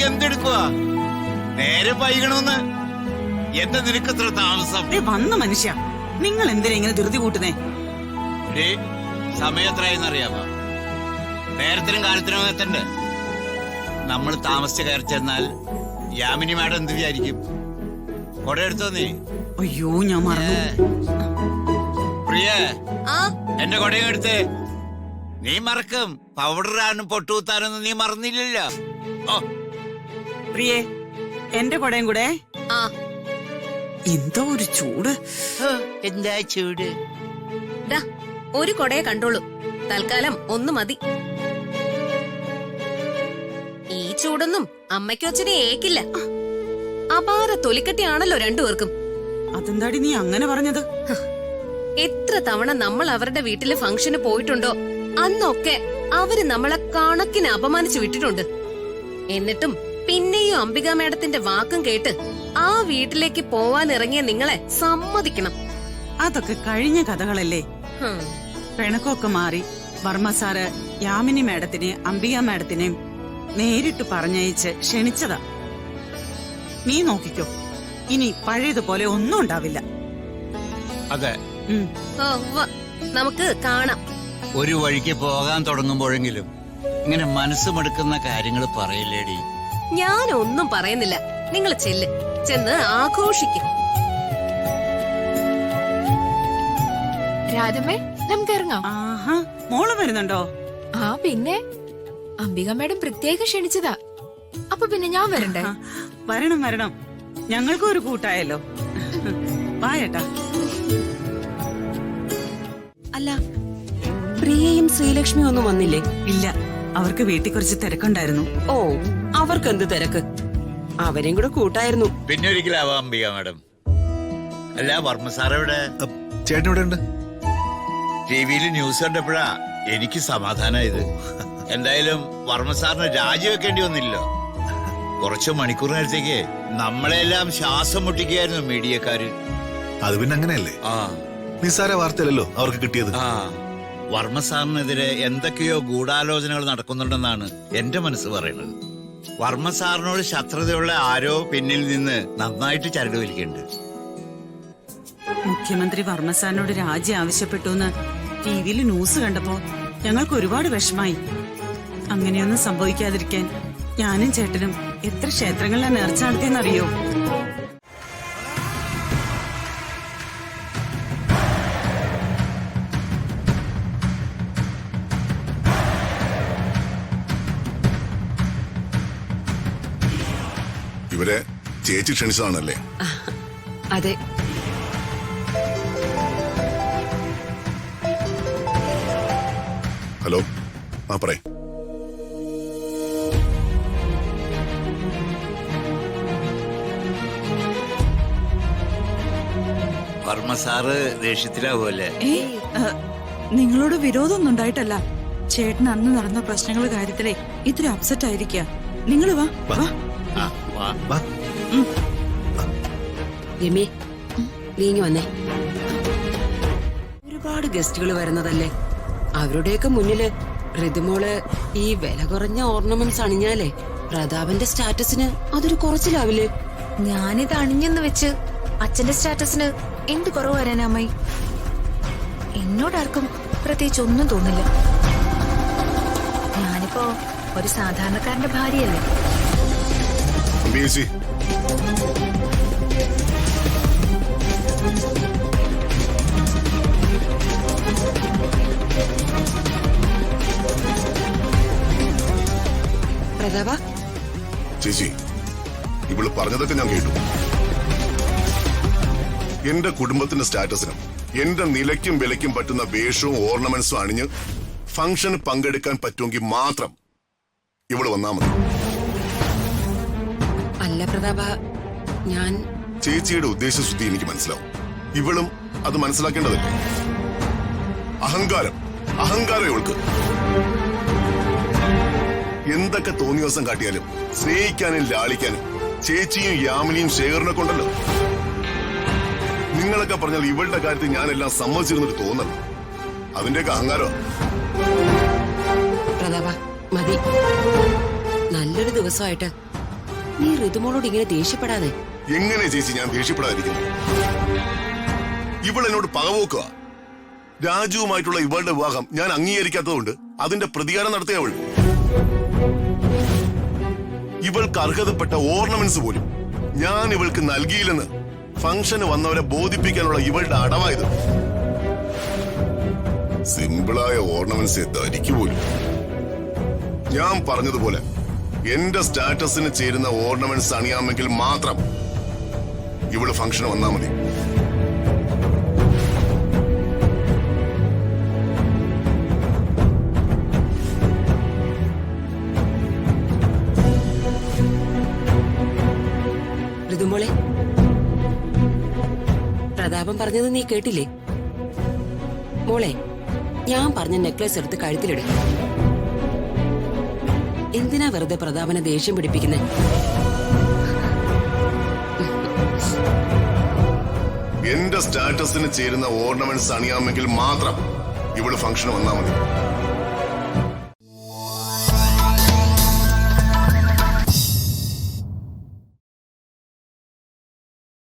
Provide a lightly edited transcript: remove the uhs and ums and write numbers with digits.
എന്തെടുക്കുവാ? നേരെ വൈകണമെന്ന്. എന്താ നിനക്കത്ര താമസം? വന്ന മനുഷ്യ, നിങ്ങൾ എന്തിനാ ഇങ്ങനെ ധൃതി കൂട്ടുന്നേ? സമയം എത്രയെന്നറിയാമോ? നേരത്തിനും കാലത്തിനും എത്തണ്ട്. നമ്മൾ താമസിച്ച് കയറി ചെന്നാൽ യാമിനി മാഡം എന്ത് വിചാരിക്കും? കൊട എടുത്തോ നീ? അയ്യോ, ഞാൻ മറന്നു. പ്രിയ, എന്റെ കൊടയും എടുത്ത്. നീ മറക്കും. പൗഡറാനും പൊട്ടുകുത്താനൊന്നും നീ മറന്നില്ലല്ലോ. പ്രിയേ, എന്റെ കൊടയും കൂടെ. എന്തോ ഒരു ചൂട്. എന്താ ചൂട്? ഒരു കൊടയെ കണ്ടോളൂ. തൽക്കാലം ഒന്ന് മതി. ഈ ചൂടൊന്നും അമ്മയ്ക്കും അച്ഛനെ ഏക്കില്ല. അപാര തൊലിക്കട്ടിയാണല്ലോ രണ്ടുപേർക്കും. അതെന്താടി നീ അങ്ങനെ പറഞ്ഞത്? എത്ര തവണ നമ്മൾ അവരുടെ വീട്ടില് ഫംഗ്ഷന് പോയിട്ടുണ്ടോ അന്നൊക്കെ അവര് നമ്മളെ കണക്കിന് അപമാനിച്ചു വിട്ടിട്ടുണ്ട്. എന്നിട്ടും പിന്നെയും അംബിക മേഡത്തിന്റെ വാക്കും കേട്ട് ആ വീട്ടിലേക്ക് പോവാനിറങ്ങിയ നിങ്ങളെ സമ്മതിക്കണം. അതൊക്കെ കഴിഞ്ഞ കഥകളല്ലേ. പിണക്കമൊക്കെ മാറി വർമ്മ സാറ് യാമിനി മാഡത്തിനെ അംബിക മാഡത്തിനെയും നേരിട്ട് പറഞ്ഞയച്ച് ക്ഷണിച്ചതാ. നീ നോക്കിക്കോ, ഇനി പഴയതുപോലെ ഒന്നും ഉണ്ടാവില്ല. അതെ, നമുക്ക് കാണാം. ഒരു വഴിക്ക് പോകാൻ തുടങ്ങുമ്പോഴെങ്കിലും ഇങ്ങനെ മനസ്സുമെടുക്കുന്ന കാര്യങ്ങൾ പറയില്ലേടി. ഞാനൊന്നും പറയുന്നില്ല. നിങ്ങൾ ചെന്ന് ആഘോഷിക്കും. രാധമ്മേ, നമുക്ക് ഇറങ്ങാം. ആഹാ, മോള് വരുന്നുണ്ടോ? പിന്നെ അംബിക മേഡം പ്രത്യേകം ക്ഷണിച്ചതാ. അപ്പൊ പിന്നെ ഞാൻ വരണ്ടേ? വരണം വരണം, ഞങ്ങൾക്കും ഒരു കൂട്ടായല്ലോ. വായേട്ടാ. അല്ല, പ്രിയയും ശ്രീലക്ഷ്മിയും ഒന്നും വന്നില്ലേ? ഇല്ല, അവർക്ക് വീട്ടിൽ കുറച്ച് തിരക്കുണ്ടായിരുന്നു. ഓ, അവർക്ക് എന്ത് തിരക്ക്? അവരെയും കൂടെ കൂട്ടായിരുന്നു. പിന്നെ ഒരിക്കലാവാം അംബിക മാഡം. അല്ല, വർമ്മ സാറെവിടെ? ചേട്ടൻ ഇവിടെ ഉണ്ട്. ടിവിയിൽ ന്യൂസ് കണ്ടപ്പോഴാ എനിക്ക് സമാധാനായത്. എന്തായാലും വർമ്മ സാറിന് രാജിവെക്കേണ്ടി വന്നില്ലല്ലോ. കുറച്ചു മണിക്കൂർ നേരത്തേക്ക് നമ്മളെല്ലാം ശ്വാസം മുട്ടിക്കുകയായിരുന്നു മീഡിയക്കാര്. അത് പിന്നെ അങ്ങനെയല്ലേ, നിസ്സാര വാർത്തയല്ലല്ലോ അവർക്ക് കിട്ടിയത്. വർമ്മ സാറിനെതിരെ എന്തൊക്കെയോ ഗൂഢാലോചനകൾ നടക്കുന്നുണ്ടെന്നാണ് എന്റെ മനസ്സ് പറയുന്നത്. വർമ്മ സാറിനോട് ശത്രുതയുള്ള ആരോ പിന്നിൽ നിന്ന് നന്നായിട്ട് ചരട് വലിക്കുന്നുണ്ട്. മുഖ്യമന്ത്രി വർമ്മ സാറിനോട് രാജി ആവശ്യപ്പെട്ടു എന്ന് ടിവിയിൽ ന്യൂസ് കണ്ടപ്പോ ഞങ്ങൾക്ക് ഒരുപാട് വിഷമായി. അങ്ങനെയൊന്നും സംഭവിക്കാതിരിക്കാൻ ഞാനും ചേട്ടനും എത്ര ക്ഷേത്രങ്ങളിലാണ് നേർച്ച നടത്തിയെന്നറിയോ? ഇവരെ ചേച്ചി ക്ഷണിച്ചതാണല്ലേ? അതെ. ഹലോ, പറയ്. വർമ്മ സാറ് ദേഷ്യത്തിലാവുമല്ലേ? നിങ്ങളോട് വിരോധമൊന്നും ഉണ്ടായിട്ടല്ല. ചേട്ടൻ അന്ന് നടന്ന പ്രശ്നങ്ങളുടെ കാര്യത്തിലെ ഇത്തിരി അപ്സെറ്റ് ആയിരിക്കുക. നിങ്ങൾ വാ. രമേ, നീങ്ങി വന്നേ. ഒരുപാട് ഗസ്റ്റുകൾ വരുന്നതല്ലേ. അവരുടെയൊക്കെ മുന്നില് ഋതുമോള് ഈ വില കുറഞ്ഞ ഓർണമെന്റ്സ് അണിഞ്ഞാലേ പ്രതാപന്റെ സ്റ്റാറ്റസിന് അതൊരു കുറച്ചിലാവില്ലേ? ഞാനിത് അണിഞ്ഞെന്ന് വെച്ച് അച്ഛന്റെ സ്റ്റാറ്റസിന് എന്ത് കുറവ് വരാനാ അമ്മായി? എന്നോടാർക്കും പ്രത്യേകിച്ച് ഒന്നും തോന്നില്ല. ഞാനിപ്പോ ഒരു സാധാരണക്കാരന്റെ ഭാര്യയല്ലേ. പ്രതാപ ചേച്ചി, ഇവള് പറഞ്ഞതൊക്കെ ഞാൻ കേട്ടു. എന്റെ കുടുംബത്തിന്റെ സ്റ്റാറ്റസിനും എന്റെ നിലയ്ക്കും വിലയ്ക്കും പറ്റുന്ന വേഷവും ഓർണമെന്റ്സും അണിഞ്ഞ് ഫംഗ്ഷന് പങ്കെടുക്കാൻ പറ്റുമെങ്കിൽ മാത്രം ഇവള് വന്നാ മതി. അല്ല പ്രതാപ, ഞാൻ ചേച്ചിയുടെ ഉദ്ദേശശുദ്ധി എനിക്ക് മനസ്സിലാവും. ഇവളും അത് മനസ്സിലാക്കേണ്ടതല്ലേ? അഹങ്കാരം ഇവൾക്ക്. എന്തൊക്കെ തോന്നിയ ദിവസം കാട്ടിയാലും സ്നേഹിക്കാനും ലാളിക്കാനും ചേച്ചിയും യാമിനിയും ശേഖരനെ കൊണ്ടല്ലോ. നിങ്ങളൊക്കെ പറഞ്ഞാൽ ഇവളുടെ കാര്യത്തിൽ ഞാനെല്ലാം സമ്മതിച്ചിരുന്നിട്ട് തോന്നണം. അതിന്റെയൊക്കെ അഹങ്കാരം. പ്രതാപ, മതി. നല്ലൊരു ദിവസമായിട്ട് നീ ഋതുമോളോട് ഇങ്ങനെ ദേഷ്യപ്പെടാതെ. എങ്ങനെ ചേച്ചി ഞാൻ ദേഷ്യപ്പെടാതിരിക്കുന്നു? ഇവൾ എന്നോട് പകവോക്കുക. രാജുവുമായിട്ടുള്ള ഇവളുടെ വിവാഹം ഞാൻ അംഗീകരിക്കാത്തതുകൊണ്ട് അതിന്റെ പ്രതികാരം നടത്തിയവൾ. ഇവൾക്ക് അർഹതപ്പെട്ട ഓർണമെന്റ്സ് പോലും ഞാൻ ഇവൾക്ക് നൽകിയില്ലെന്ന് ഫംഗ്ഷന് വന്നവരെ ബോധിപ്പിക്കാനുള്ള ഇവളുടെ അടവായത്. സിമ്പിളായ ഓർണമെന്റ്സ് ധരിക്കു പോലും. ഞാൻ പറഞ്ഞതുപോലെ എന്റെ സ്റ്റാറ്റസിന് ചേരുന്ന ഓർണമെന്റ്സ് അണിയാമെങ്കിൽ മാത്രം ഇവള് ഫംഗ്ഷന് വന്നാ മതി. ഋതുമോളെ, പ്രതാപൻ പറഞ്ഞത് നീ കേട്ടില്ലേ? മോളെ, ഞാൻ പറഞ്ഞ നെക്ലേസ് എടുത്ത് കഴുത്തിലിട്. എന്തിനാ വെറുതെ പ്രതാപനെ ദേഷ്യം പിടിപ്പിക്കുന്നേ? എന്റെ സ്റ്റാറ്റസിന് ചേരുന്ന ഓർണമെന്റ്സ് അണിയാമെങ്കിൽ മാത്രം ഇവള് ഫംഗ്ഷന് വന്നാ മതി.